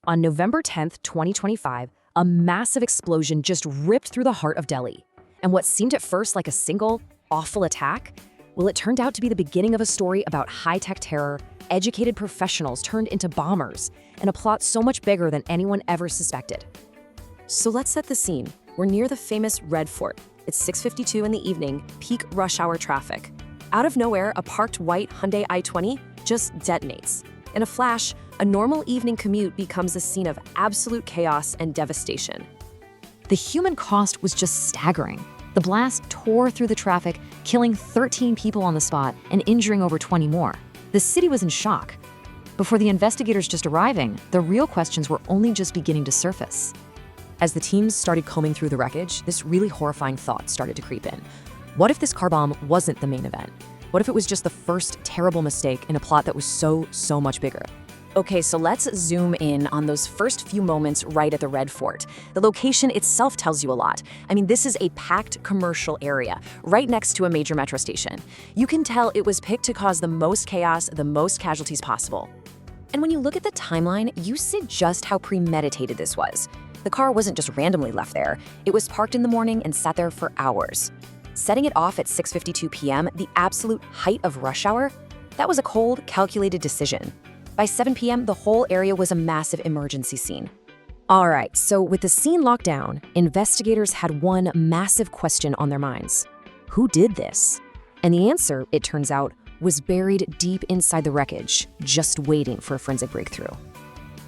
On November 10th, 2025, a massive explosion just ripped through the heart of Delhi. And what seemed at first like a single, awful attack, well, it turned out to be the beginning of a story about high-tech terror, educated professionals turned into bombers, and a plot so much bigger than anyone ever suspected. So let's set the scene. We're near the famous Red Fort. It's 6:52 in the evening, peak rush hour traffic. Out of nowhere, a parked white Hyundai i20 just detonates. In a flash, a normal evening commute becomes a scene of absolute chaos and devastation. The human cost was just staggering. The blast tore through the traffic, killing 13 people on the spot and injuring over 20 more. The city was in shock. Before the investigators just arriving, the real questions were only just beginning to surface. As the teams started combing through the wreckage, this really horrifying thought started to creep in. What if this car bomb wasn't the main event? What if it was just the first terrible mistake in a plot that was so much bigger? Okay, so let's zoom in on those first few moments right at the Red Fort. The location itself tells you a lot. I mean, this is a packed commercial area, right next to a major metro station. You can tell it was picked to cause the most chaos, the most casualties possible. And when you look at the timeline, you see just how premeditated this was. The car wasn't just randomly left there. It was parked in the morning and sat there for hours. Setting it off at 6:52 p.m., the absolute height of rush hour, that was a cold, calculated decision. By 7 p.m., the whole area was a massive emergency scene. All right, so with the scene locked down, investigators had one massive question on their minds. Who did this? And the answer, it turns out, was buried deep inside the wreckage, just waiting for a forensic breakthrough.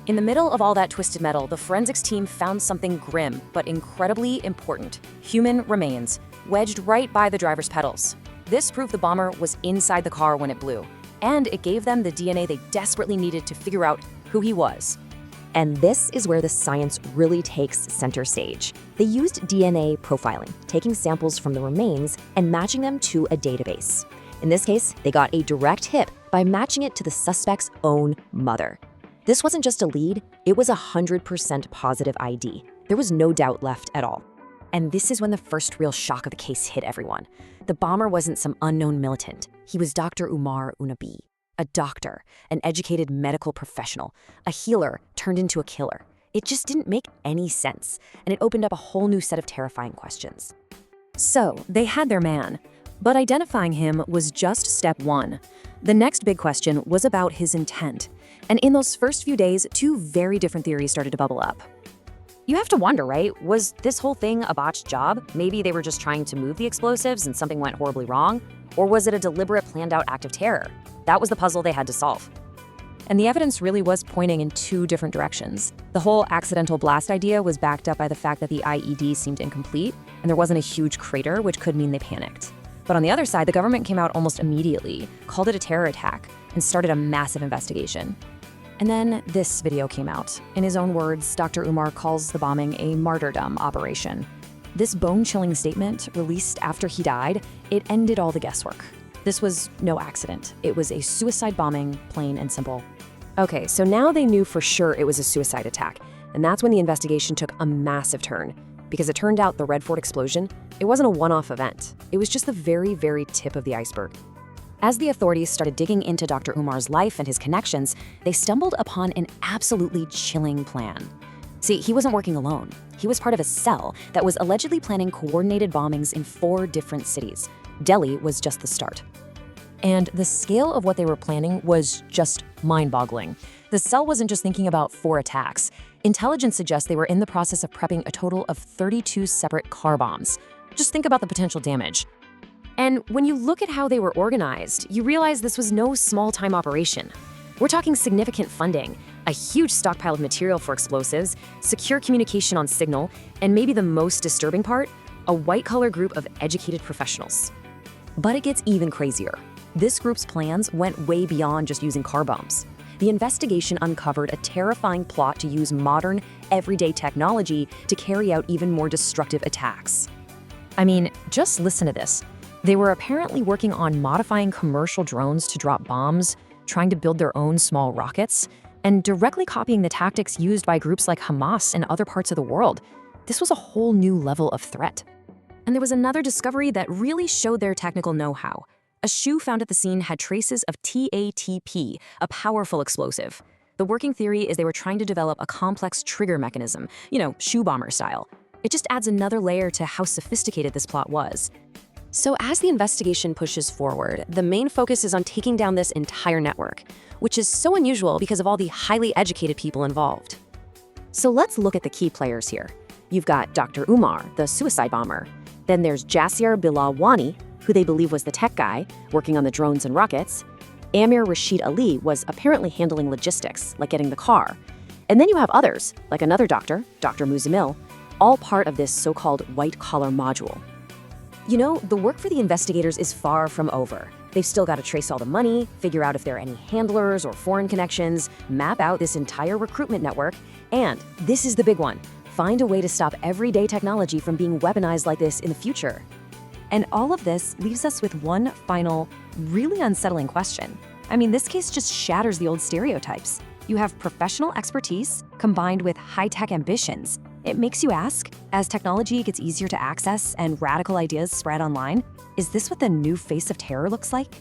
In the middle of all that twisted metal, the forensics team found something grim, but incredibly important. Human remains, wedged right by the driver's pedals. This proved the bomber was inside the car when it blew. And it gave them the DNA they desperately needed to figure out who he was. And this is where the science really takes center stage. They used DNA profiling, taking samples from the remains and matching them to a database. In this case, they got a direct hit by matching it to the suspect's own mother. This wasn't just a lead, it was 100% positive ID. There was no doubt left at all. And this is when the first real shock of the case hit everyone. The bomber wasn't some unknown militant. He was Dr. Umar Nabi, a doctor, an educated medical professional, a healer turned into a killer. It just didn't make any sense, and it opened up a whole new set of terrifying questions. So, they had their man, but identifying him was just step one. The next big question was about his intent. And in those first few days, two very different theories started to bubble up. You have to wonder, right? Was this whole thing a botched job? Maybe they were just trying to move the explosives and something went horribly wrong? Or was it a deliberate, planned-out act of terror? That was the puzzle they had to solve. And the evidence really was pointing in two different directions. The whole accidental blast idea was backed up by the fact that the IED seemed incomplete, and there wasn't a huge crater, which could mean they panicked. But on the other side, the government came out almost immediately, called it a terror attack, and started a massive investigation. And then this video came out. In his own words, Dr. Umar calls the bombing a martyrdom operation. This bone-chilling statement, released after he died, it ended all the guesswork. This was no accident. It was a suicide bombing, plain and simple. Okay, so now they knew for sure it was a suicide attack, and that's when the investigation took a massive turn. Because it turned out the Red Fort explosion, it wasn't a one-off event. It was just the very tip of the iceberg. As the authorities started digging into Dr. Umar's life and his connections, they stumbled upon an absolutely chilling plan. See, he wasn't working alone. He was part of a cell that was allegedly planning coordinated bombings in 4 different cities. Delhi was just the start. And the scale of what they were planning was just mind-boggling. The cell wasn't just thinking about 4 attacks. Intelligence suggests they were in the process of prepping a total of 32 separate car bombs. Just think about the potential damage. And when you look at how they were organized, you realize this was no small-time operation. We're talking significant funding, a huge stockpile of material for explosives, secure communication on signal, and maybe the most disturbing part, a white-collar group of educated professionals. But it gets even crazier. This group's plans went way beyond just using car bombs. The investigation uncovered a terrifying plot to use modern, everyday technology to carry out even more destructive attacks. I mean, just listen to this. They were apparently working on modifying commercial drones to drop bombs, trying to build their own small rockets, and directly copying the tactics used by groups like Hamas and other parts of the world. This was a whole new level of threat. And there was another discovery that really showed their technical know-how. A shoe found at the scene had traces of TATP, a powerful explosive. The working theory is they were trying to develop a complex trigger mechanism, shoe bomber style. It just adds another layer to how sophisticated this plot was. So as the investigation pushes forward, the main focus is on taking down this entire network, which is so unusual because of all the highly educated people involved. So let's look at the key players here. You've got Dr. Umar, the suicide bomber. Then there's Jasir Bilawani, who they believe was the tech guy, working on the drones and rockets. Amir Rashid Ali was apparently handling logistics, like getting the car. And then you have others, like another doctor, Dr. Muzamil, all part of this so-called white-collar module. The work for the investigators is far from over. They've still got to trace all the money, figure out if there are any handlers or foreign connections, map out this entire recruitment network, and this is the big one, find a way to stop everyday technology from being weaponized like this in the future. And all of this leaves us with one final, really unsettling question. This case just shatters the old stereotypes. You have professional expertise combined with high-tech ambitions. It makes you ask, as technology gets easier to access and radical ideas spread online, is this what the new face of terror looks like?